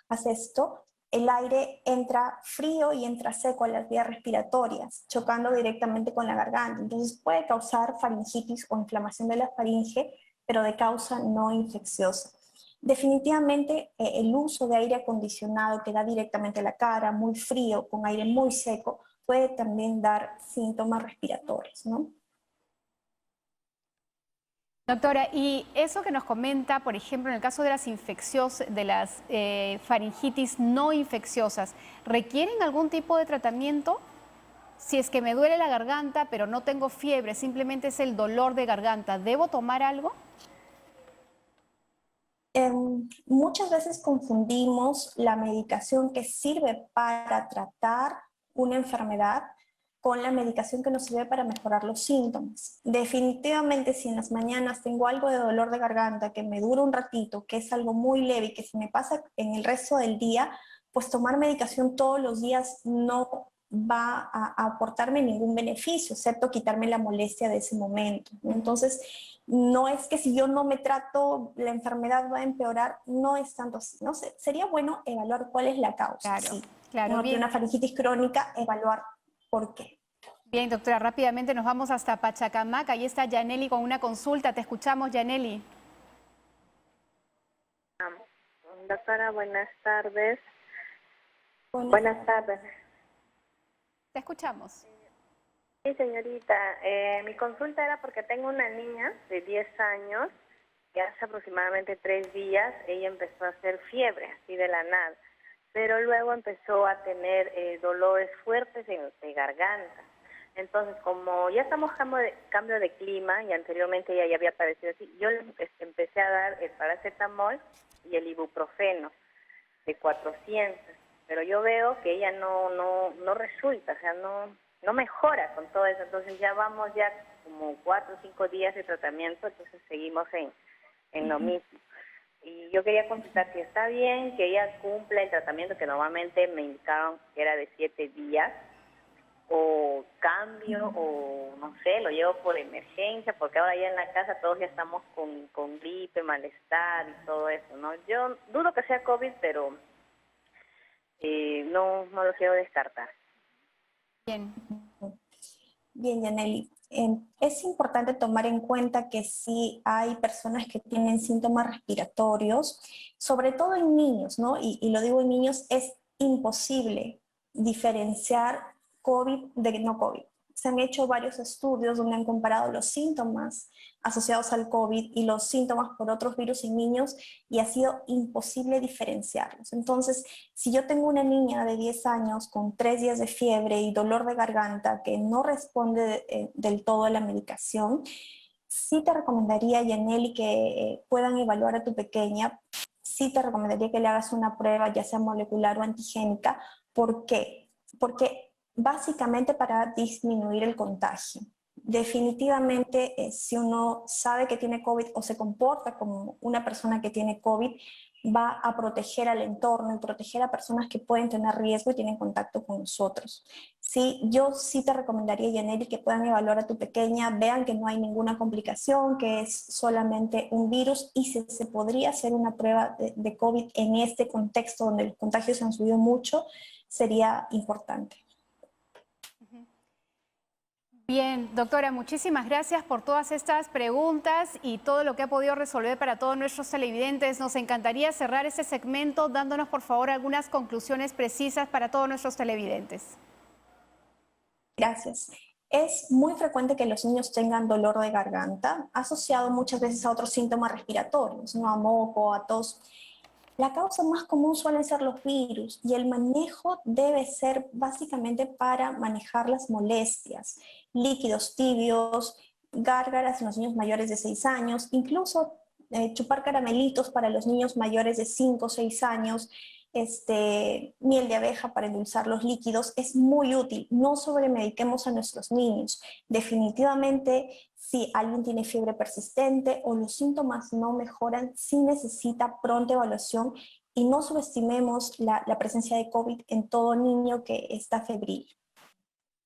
hace esto, el aire entra frío y entra seco a las vías respiratorias, chocando directamente con la garganta. Entonces puede causar faringitis o inflamación de la faringe, pero de causa no infecciosa. Definitivamente el uso de aire acondicionado que da directamente a la cara, muy frío, con aire muy seco, puede también dar síntomas respiratorios, ¿no? Doctora, y eso que nos comenta, por ejemplo, en el caso de las faringitis no infecciosas, ¿requieren algún tipo de tratamiento? Si es que me duele la garganta, pero no tengo fiebre, simplemente es el dolor de garganta, ¿debo tomar algo? Muchas veces confundimos la medicación que sirve para tratar una enfermedad con la medicación que nos sirve para mejorar los síntomas. Definitivamente, si en las mañanas tengo algo de dolor de garganta que me dura un ratito, que es algo muy leve y que se me pasa en el resto del día, pues tomar medicación todos los días no va a aportarme ningún beneficio, excepto quitarme la molestia de ese momento. Entonces, no es que si yo no me trato, la enfermedad va a empeorar, no es tanto así. No sé, sería bueno evaluar cuál es la causa. Claro, sí. claro. Uno tiene una faringitis crónica, evaluar por qué. Bien, doctora, rápidamente nos vamos hasta Pachacamac. Ahí está Yaneli con una consulta. Te escuchamos, Yaneli. Doctora, buenas tardes. Buenas tardes. Te escuchamos. Sí, señorita. Mi consulta era porque tengo una niña de 10 años que hace aproximadamente 3 días ella empezó a hacer fiebre, así de la nada. Pero luego empezó a tener dolores fuertes de garganta. Entonces, como ya estamos cambio de clima y anteriormente ella ya había padecido así, yo le empecé a dar el paracetamol y el ibuprofeno de 400. Pero yo veo que ella no resulta, o sea, no mejora con todo eso. Entonces ya vamos ya como 4 o 5 días de tratamiento, entonces seguimos en lo mismo. Y yo quería consultar si está bien que ella cumpla el tratamiento que normalmente me indicaron que era de 7 días, o cambio, o no sé, lo llevo por emergencia, porque ahora ya en la casa todos ya estamos con gripe, malestar y todo eso, ¿no? Yo dudo que sea COVID, pero no lo quiero descartar. Bien. Bien, Yaneli. Es importante tomar en cuenta que sí hay personas que tienen síntomas respiratorios, sobre todo en niños, ¿no? Y lo digo en niños, es imposible diferenciar COVID de no COVID. Se han hecho varios estudios donde han comparado los síntomas asociados al COVID y los síntomas por otros virus en niños y ha sido imposible diferenciarlos. Entonces, si yo tengo una niña de 10 años con 3 días de fiebre y dolor de garganta que no responde del todo a la medicación, sí te recomendaría, Yaneli, que puedan evaluar a tu pequeña. Sí te recomendaría que le hagas una prueba, ya sea molecular o antigénica. ¿Por qué? Porque básicamente para disminuir el contagio. Definitivamente, si uno sabe que tiene COVID o se comporta como una persona que tiene COVID, va a proteger al entorno y proteger a personas que pueden tener riesgo y tienen contacto con nosotros. Sí, yo sí te recomendaría, Yaneli, que puedan evaluar a tu pequeña, vean que no hay ninguna complicación, que es solamente un virus y si se podría hacer una prueba de COVID en este contexto donde los contagios se han subido mucho, sería importante. Bien, doctora, muchísimas gracias por todas estas preguntas y todo lo que ha podido resolver para todos nuestros televidentes. Nos encantaría cerrar este segmento dándonos, por favor, algunas conclusiones precisas para todos nuestros televidentes. Gracias. Es muy frecuente que los niños tengan dolor de garganta, asociado muchas veces a otros síntomas respiratorios, ¿no? A moco, a tos. La causa más común suelen ser los virus y el manejo debe ser básicamente para manejar las molestias, líquidos tibios, gárgaras en los niños mayores de 6 años, incluso chupar caramelitos para los niños mayores de 5 o 6 años, miel de abeja para endulzar los líquidos, es muy útil. No sobremediquemos a nuestros niños. Definitivamente, si alguien tiene fiebre persistente o los síntomas no mejoran, sí necesita pronta evaluación y no subestimemos la presencia de COVID en todo niño que está febril.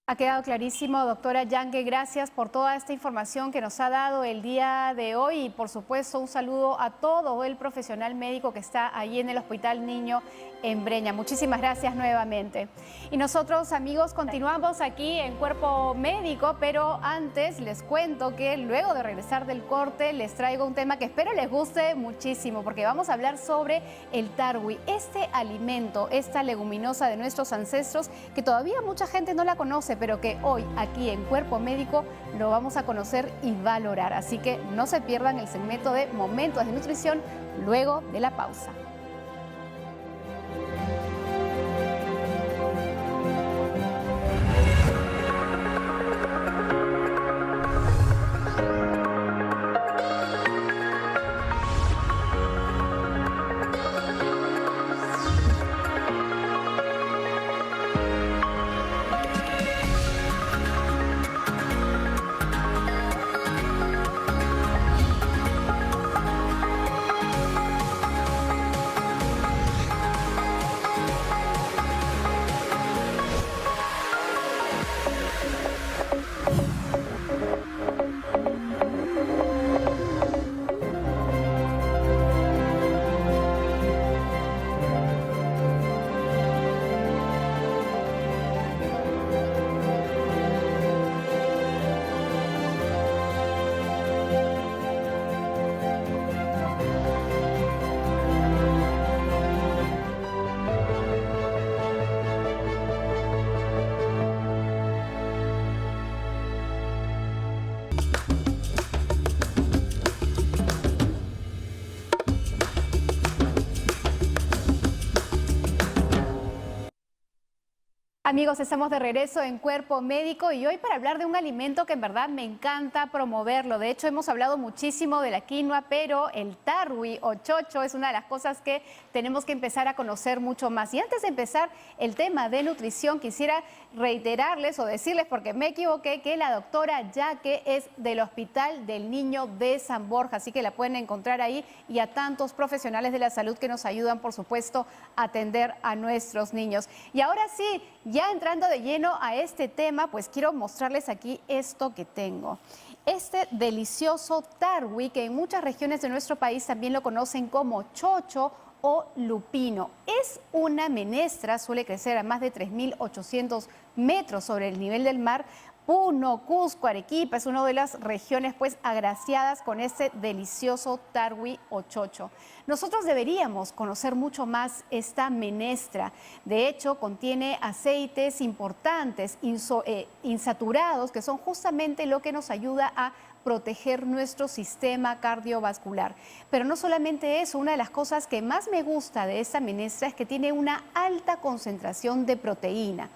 Ha quedado clarísimo, doctora Yangue, gracias por toda esta información que nos ha dado el día de hoy y por supuesto un saludo a todo el profesional médico que está ahí en el Hospital Niño en Breña. Muchísimas gracias nuevamente. Y nosotros, amigos, continuamos aquí en Cuerpo Médico, pero antes les cuento que luego de regresar del corte les traigo un tema que espero les guste muchísimo porque vamos a hablar sobre el tarwi, este alimento, esta leguminosa de nuestros ancestros que todavía mucha gente no la conoce, pero que hoy aquí en Cuerpo Médico lo vamos a conocer y valorar. Así que no se pierdan el segmento de Momentos de Nutrición luego de la pausa. Amigos, estamos de regreso en Cuerpo Médico y hoy para hablar de un alimento que en verdad me encanta promoverlo. De hecho, hemos hablado muchísimo de la quinoa, pero el tarwi o chocho es una de las cosas que tenemos que empezar a conocer mucho más. Y antes de empezar el tema de nutrición, quisiera reiterarles o decirles, porque me equivoqué, que la doctora Yaque es del Hospital del Niño de San Borja, así que la pueden encontrar ahí, y a tantos profesionales de la salud que nos ayudan, por supuesto, a atender a nuestros niños. Y ahora sí, ya entrando de lleno a este tema, pues quiero mostrarles aquí esto que tengo. Este delicioso tarwi, que en muchas regiones de nuestro país también lo conocen como chocho o lupino. Es una menestra, suele crecer a más de 3.800 metros sobre el nivel del mar. Puno, Cusco, Arequipa es una de las regiones pues agraciadas con este delicioso tarwi o chocho. Nosotros deberíamos conocer mucho más esta menestra. De hecho, contiene aceites importantes, insaturados, que son justamente lo que nos ayuda a proteger nuestro sistema cardiovascular. Pero no solamente eso, una de las cosas que más me gusta de esta menestra es que tiene una alta concentración de proteína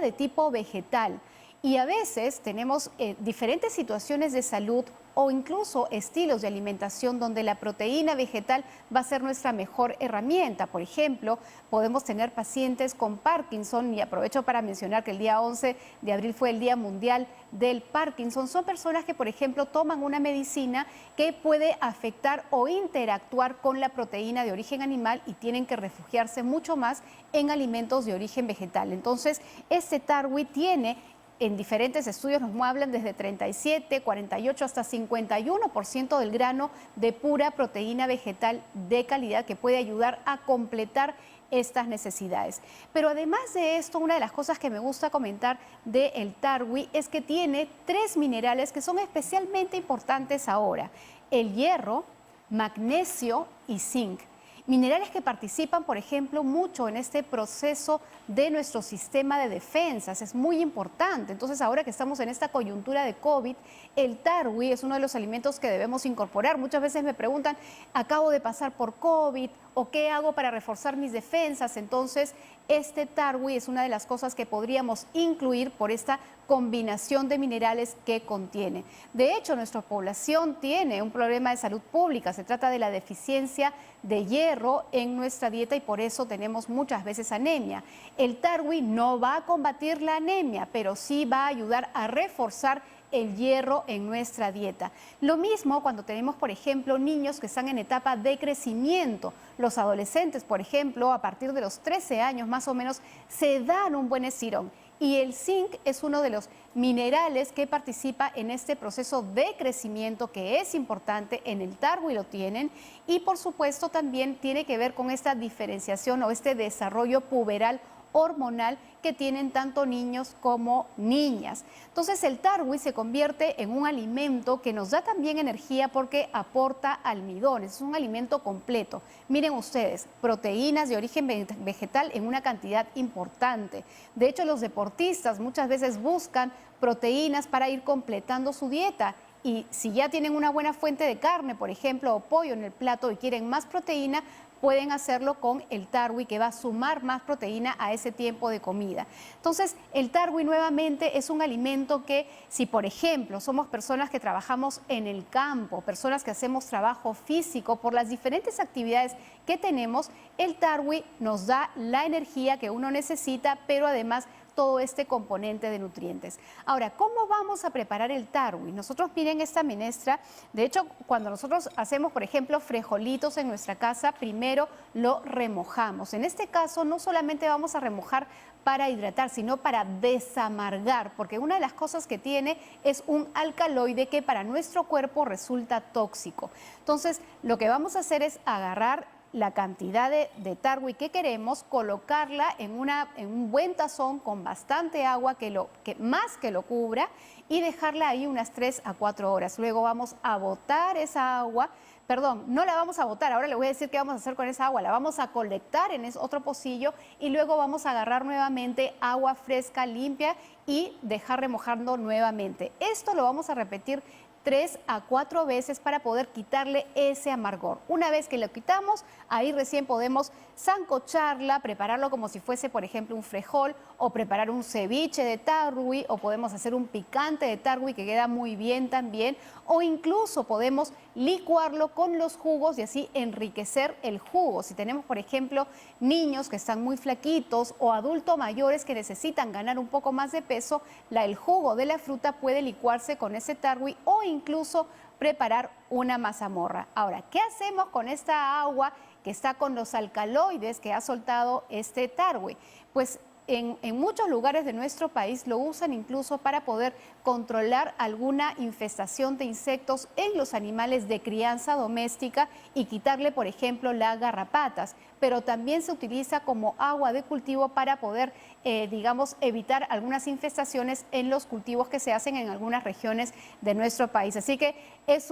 de tipo vegetal. Y a veces tenemos diferentes situaciones de salud o incluso estilos de alimentación donde la proteína vegetal va a ser nuestra mejor herramienta. Por ejemplo, podemos tener pacientes con Parkinson, y aprovecho para mencionar que el día 11 de abril fue el Día Mundial del Parkinson. Son personas que, por ejemplo, toman una medicina que puede afectar o interactuar con la proteína de origen animal y tienen que refugiarse mucho más en alimentos de origen vegetal. Entonces, este tarwi tiene, en diferentes estudios nos hablan desde 37, 48 hasta 51% del grano de pura proteína vegetal de calidad que puede ayudar a completar estas necesidades. Pero además de esto, una de las cosas que me gusta comentar del tarwi es que tiene 3 minerales que son especialmente importantes ahora: el hierro, magnesio y zinc. Minerales que participan, por ejemplo, mucho en este proceso de nuestro sistema de defensas. Es muy importante. Entonces, ahora que estamos en esta coyuntura de COVID, el tarwi es uno de los alimentos que debemos incorporar. Muchas veces me preguntan, acabo de pasar por COVID, ¿o qué hago para reforzar mis defensas? Entonces, este tarwi es una de las cosas que podríamos incluir por esta combinación de minerales que contiene. De hecho, nuestra población tiene un problema de salud pública. Se trata de la deficiencia de hierro en nuestra dieta y por eso tenemos muchas veces anemia. El tarwi no va a combatir la anemia, pero sí va a ayudar a reforzar el hierro en nuestra dieta. Lo mismo cuando tenemos, por ejemplo, niños que están en etapa de crecimiento. Los adolescentes, por ejemplo, a partir de los 13 años más o menos, se dan un buen estirón. Y el zinc es uno de los minerales que participa en este proceso de crecimiento que es importante. En el tarwi lo tienen, y por supuesto también tiene que ver con esta diferenciación o este desarrollo puberal hormonal que tienen tanto niños como niñas. Entonces el tarwi se convierte en un alimento que nos da también energía porque aporta almidón, es un alimento completo. Miren ustedes, proteínas de origen vegetal en una cantidad importante. De hecho, los deportistas muchas veces buscan proteínas para ir completando su dieta. Y si ya tienen una buena fuente de carne, por ejemplo, o pollo en el plato y quieren más proteína, pueden hacerlo con el tarwi, que va a sumar más proteína a ese tiempo de comida. Entonces, el tarwi nuevamente es un alimento que, si por ejemplo somos personas que trabajamos en el campo, personas que hacemos trabajo físico, por las diferentes actividades que tenemos, el tarwi nos da la energía que uno necesita, pero además todo este componente de nutrientes. Ahora, ¿cómo vamos a preparar el tarwi? Nosotros, miren esta menestra. De hecho, cuando nosotros hacemos, por ejemplo, frijolitos en nuestra casa, primero lo remojamos. En este caso, no solamente vamos a remojar para hidratar, sino para desamargar, porque una de las cosas que tiene es un alcaloide que para nuestro cuerpo resulta tóxico. Entonces, lo que vamos a hacer es agarrar la cantidad de tarwi que queremos, colocarla en un buen tazón con bastante agua que lo cubra y dejarla ahí unas 3 a 4 horas. Luego vamos a botar esa agua, perdón, no la vamos a botar, ahora le voy a decir qué vamos a hacer con esa agua. La vamos a colectar en otro pocillo y luego vamos a agarrar nuevamente agua fresca, limpia y dejar remojando nuevamente. Esto lo vamos a repetir 3 a 4 veces para poder quitarle ese amargor. Una vez que lo quitamos, ahí recién podemos sancocharla, prepararlo como si fuese, por ejemplo, un frijol, o preparar un ceviche de tarwi, o podemos hacer un picante de tarwi que queda muy bien también, o incluso podemos licuarlo con los jugos y así enriquecer el jugo. Si tenemos, por ejemplo, niños que están muy flaquitos o adultos mayores que necesitan ganar un poco más de peso, el jugo de la fruta puede licuarse con ese tarwi o incluso preparar una mazamorra. Ahora, ¿qué hacemos con esta agua que está con los alcaloides que ha soltado este tarwi? Pues en muchos lugares de nuestro país lo usan incluso para poder controlar alguna infestación de insectos en los animales de crianza doméstica y quitarle, por ejemplo, las garrapatas. Pero también se utiliza como agua de cultivo para poder, digamos, evitar algunas infestaciones en los cultivos que se hacen en algunas regiones de nuestro país. Así que es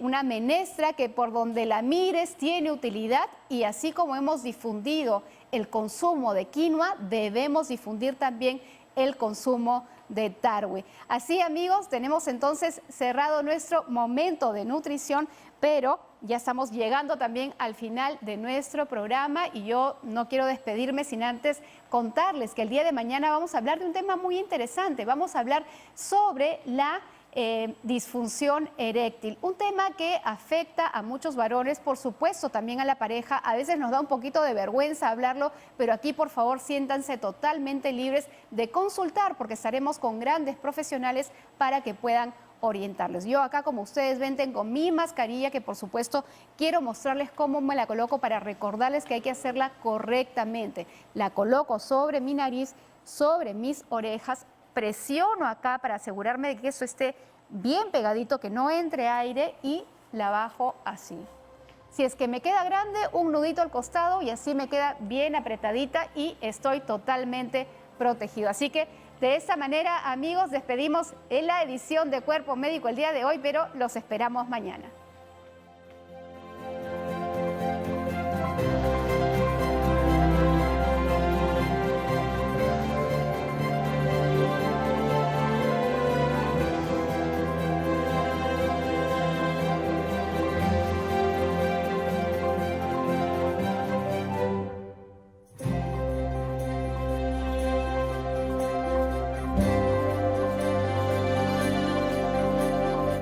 una menestra que por donde la mires tiene utilidad, y así como hemos difundido el consumo de quinoa, debemos difundir también el consumo de tarwi. Así, amigos, tenemos entonces cerrado nuestro momento de nutrición, pero ya estamos llegando también al final de nuestro programa y yo no quiero despedirme sin antes contarles que el día de mañana vamos a hablar de un tema muy interesante. Vamos a hablar sobre la disfunción eréctil, un tema que afecta a muchos varones, por supuesto también a la pareja. A veces nos da un poquito de vergüenza hablarlo, pero aquí por favor siéntanse totalmente libres de consultar, porque estaremos con grandes profesionales para que puedan orientarles. Yo acá, como ustedes ven, tengo mi mascarilla que por supuesto quiero mostrarles cómo me la coloco para recordarles que hay que hacerla correctamente. La coloco sobre mi nariz, sobre mis orejas, presiono acá para asegurarme de que eso esté bien pegadito, que no entre aire, y la bajo así. Si es que me queda grande, un nudito al costado y así me queda bien apretadita y estoy totalmente protegido. Así que de esta manera, amigos, despedimos en la edición de Cuerpo Médico el día de hoy, pero los esperamos mañana.